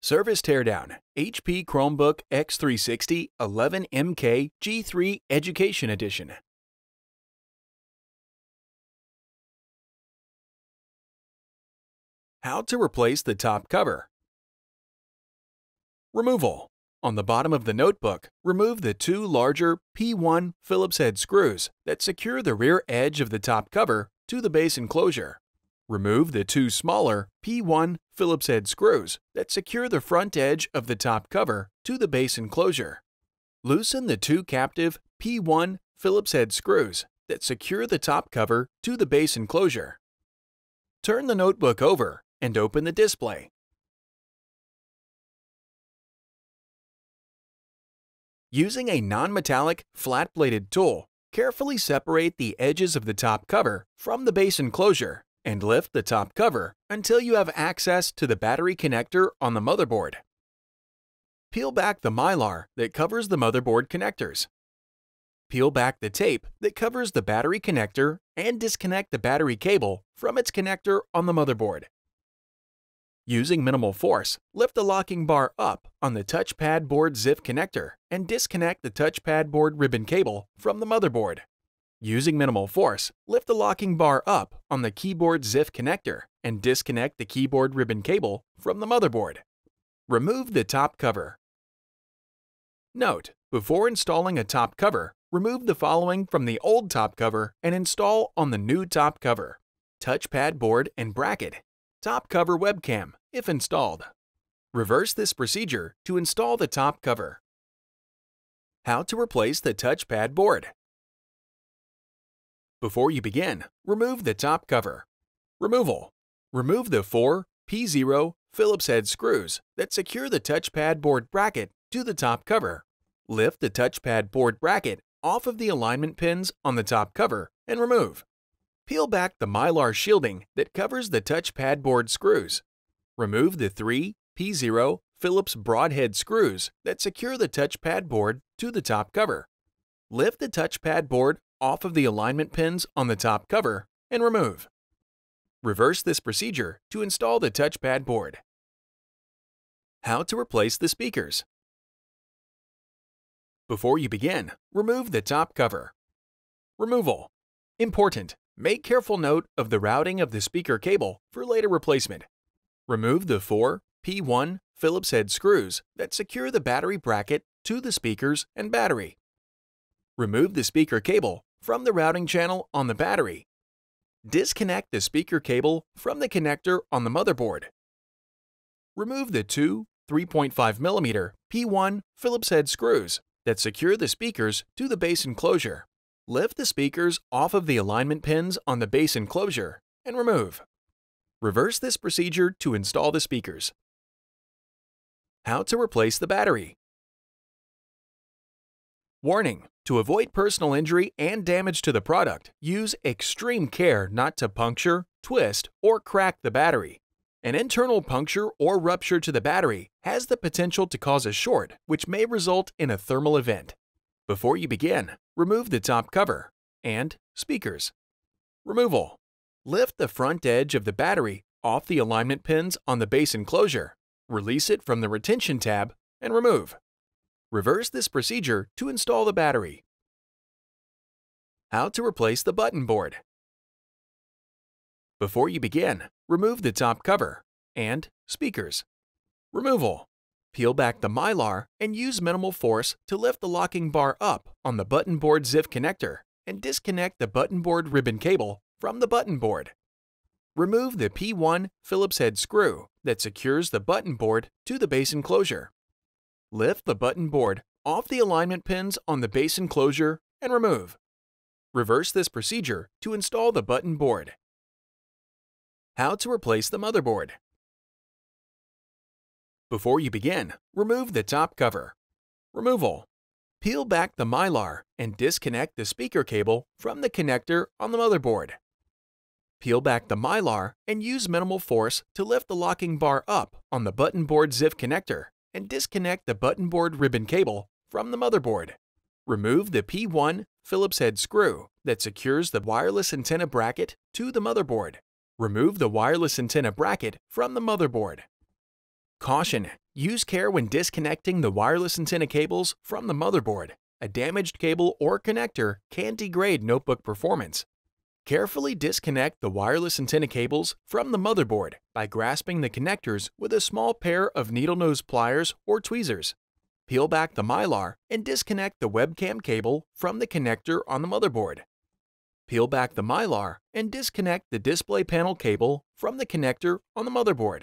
Service Teardown HP Chromebook X360 11MK G3 Education Edition. How to replace the top cover. Removal. On the bottom of the notebook, remove the two larger P1 Phillips head screws that secure the rear edge of the top cover to the base enclosure. Remove the two smaller P1 Phillips head screws that secure the front edge of the top cover to the base enclosure. Loosen the two captive P1 Phillips head screws that secure the top cover to the base enclosure. Turn the notebook over and open the display. Using a non-metallic, flat-bladed tool, carefully separate the edges of the top cover from the base enclosure and lift the top cover until you have access to the battery connector on the motherboard. Peel back the mylar that covers the motherboard connectors. Peel back the tape that covers the battery connector and disconnect the battery cable from its connector on the motherboard. Using minimal force, lift the locking bar up on the touchpad board ZIF connector and disconnect the touchpad board ribbon cable from the motherboard. Using minimal force, lift the locking bar up on the keyboard ZIF connector and disconnect the keyboard ribbon cable from the motherboard. Remove the top cover. Note: before installing a top cover, remove the following from the old top cover and install on the new top cover: touchpad board and bracket, top cover webcam, if installed. Reverse this procedure to install the top cover. How to replace the touchpad board. Before you begin, remove the top cover. Removal. Remove the four P0 Phillips head screws that secure the touchpad board bracket to the top cover. Lift the touchpad board bracket off of the alignment pins on the top cover and remove. Peel back the mylar shielding that covers the touchpad board screws. Remove the three P0 Phillips broadhead screws that secure the touchpad board to the top cover. Lift the touchpad board off of the alignment pins on the top cover and remove. Reverse this procedure to install the touchpad board. How to replace the speakers. Before you begin, remove the top cover. Removal. Important: make careful note of the routing of the speaker cable for later replacement. Remove the four P1 Phillips head screws that secure the battery bracket to the speakers and battery. Remove the speaker cable from the routing channel on the battery. Disconnect the speaker cable from the connector on the motherboard. Remove the two 3.5mm P1 Phillips head screws that secure the speakers to the base enclosure. Lift the speakers off of the alignment pins on the base enclosure and remove. Reverse this procedure to install the speakers. How to replace the battery. Warning: to avoid personal injury and damage to the product, use extreme care not to puncture, twist, or crack the battery. An internal puncture or rupture to the battery has the potential to cause a short, which may result in a thermal event. Before you begin, remove the top cover and speakers. Removal. Lift the front edge of the battery off the alignment pins on the base enclosure, release it from the retention tab, and remove. Reverse this procedure to install the battery. How to replace the button board. Before you begin, remove the top cover and speakers. Removal. Peel back the mylar and use minimal force to lift the locking bar up on the button board ZIF connector and disconnect the button board ribbon cable from the button board. Remove the P1 Phillips head screw that secures the button board to the base enclosure. Lift the button board off the alignment pins on the base enclosure and remove. Reverse this procedure to install the button board. How to replace the motherboard. Before you begin, remove the top cover. Removal. Peel back the mylar and disconnect the speaker cable from the connector on the motherboard. Peel back the mylar and use minimal force to lift the locking bar up on the button board ZIF connector and disconnect the button board ribbon cable from the motherboard. Remove the P1 Phillips head screw that secures the wireless antenna bracket to the motherboard. Remove the wireless antenna bracket from the motherboard. Caution: use care when disconnecting the wireless antenna cables from the motherboard. A damaged cable or connector can degrade notebook performance. Carefully disconnect the wireless antenna cables from the motherboard by grasping the connectors with a small pair of needle nose pliers or tweezers. Peel back the mylar and disconnect the webcam cable from the connector on the motherboard. Peel back the mylar and disconnect the display panel cable from the connector on the motherboard.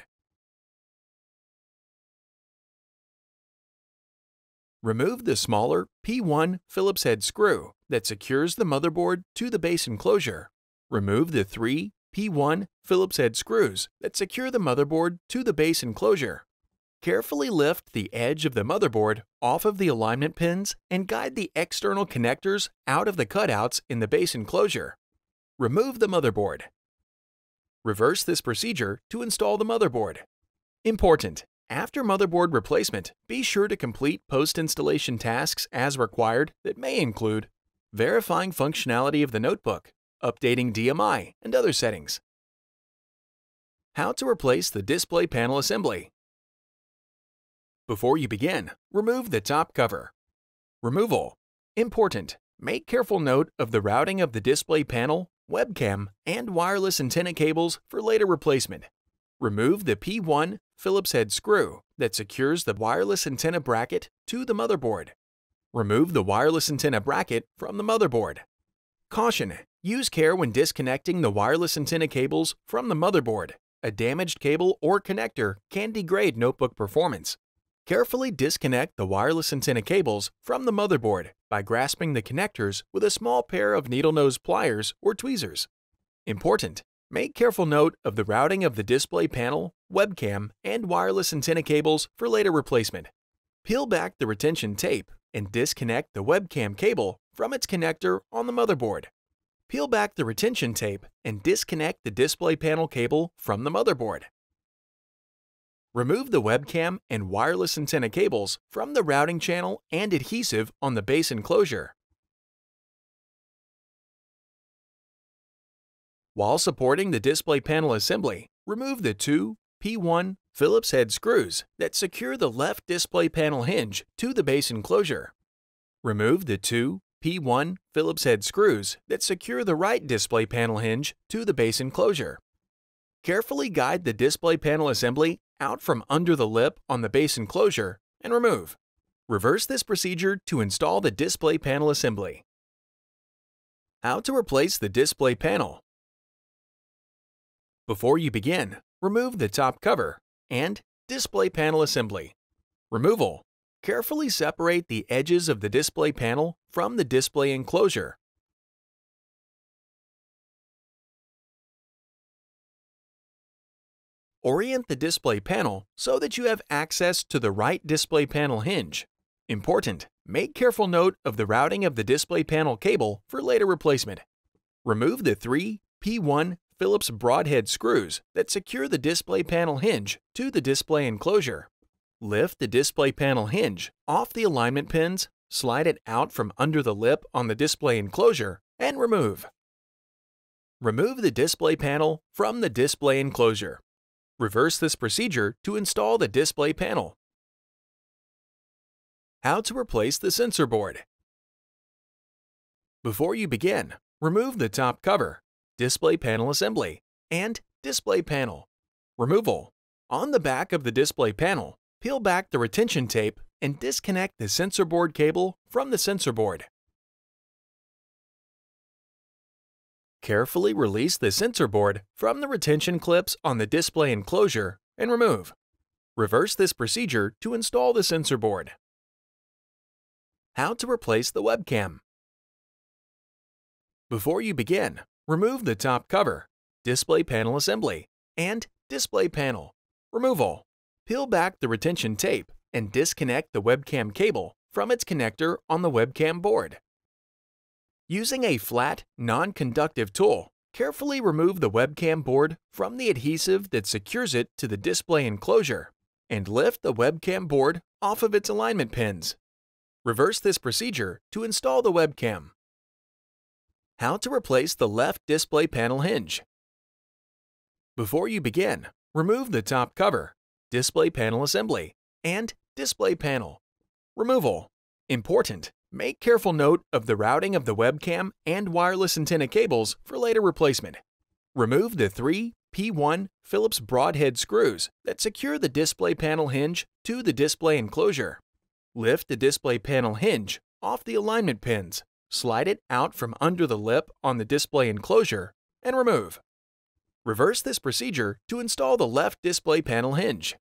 Remove the smaller P1 Phillips head screw that secures the motherboard to the base enclosure. Remove the 3 P1 Phillips head screws that secure the motherboard to the base enclosure. Carefully lift the edge of the motherboard off of the alignment pins and guide the external connectors out of the cutouts in the base enclosure. Remove the motherboard. Reverse this procedure to install the motherboard. Important: after motherboard replacement, be sure to complete post-installation tasks as required that may include verifying functionality of the notebook, updating DMI, and other settings. How to replace the display panel assembly. Before you begin, remove the top cover. Removal: important: make careful note of the routing of the display panel, webcam, and wireless antenna cables for later replacement. Remove the P1 Phillips head screw that secures the wireless antenna bracket to the motherboard. Remove the wireless antenna bracket from the motherboard. Caution: use care when disconnecting the wireless antenna cables from the motherboard. A damaged cable or connector can degrade notebook performance. Carefully disconnect the wireless antenna cables from the motherboard by grasping the connectors with a small pair of needle nose pliers or tweezers. Important: make careful note of the routing of the display panel, webcam, and wireless antenna cables for later replacement. Peel back the retention tape and disconnect the webcam cable from its connector on the motherboard. Peel back the retention tape and disconnect the display panel cable from the motherboard. Remove the webcam and wireless antenna cables from the routing channel and adhesive on the base enclosure. While supporting the display panel assembly, remove the 2 P1 Phillips head screws that secure the left display panel hinge to the base enclosure. Remove the 2 P1 Phillips head screws that secure the right display panel hinge to the base enclosure. Carefully guide the display panel assembly out from under the lip on the base enclosure and remove. Reverse this procedure to install the display panel assembly. How to replace the display panel. Before you begin, remove the top cover and display panel assembly. Removal: carefully separate the edges of the display panel from the display enclosure. Orient the display panel so that you have access to the right display panel hinge. Important: make careful note of the routing of the display panel cable for later replacement. Remove the 3 P1 Phillips broadhead screws that secure the display panel hinge to the display enclosure. Lift the display panel hinge off the alignment pins, slide it out from under the lip on the display enclosure, and remove. Remove the display panel from the display enclosure. Reverse this procedure to install the display panel. How to replace the sensor board. Before you begin, remove the top cover, display panel assembly, and display panel. Removal: on the back of the display panel, peel back the retention tape and disconnect the sensor board cable from the sensor board. Carefully release the sensor board from the retention clips on the display enclosure and remove. Reverse this procedure to install the sensor board. How to replace the webcam. Before you begin, remove the top cover, display panel assembly, and display panel. Removal: peel back the retention tape and disconnect the webcam cable from its connector on the webcam board. Using a flat, non-conductive tool, carefully remove the webcam board from the adhesive that secures it to the display enclosure and lift the webcam board off of its alignment pins. Reverse this procedure to install the webcam. How to replace the left display panel hinge. Before you begin, remove the top cover, display panel assembly, and display panel. Removal. Important. Make careful note of the routing of the webcam and wireless antenna cables for later replacement. Remove the 3 P1 Phillips broadhead screws that secure the display panel hinge to the display enclosure. Lift the display panel hinge off the alignment pins, slide it out from under the lip on the display enclosure, and remove. Reverse this procedure to install the left display panel hinge.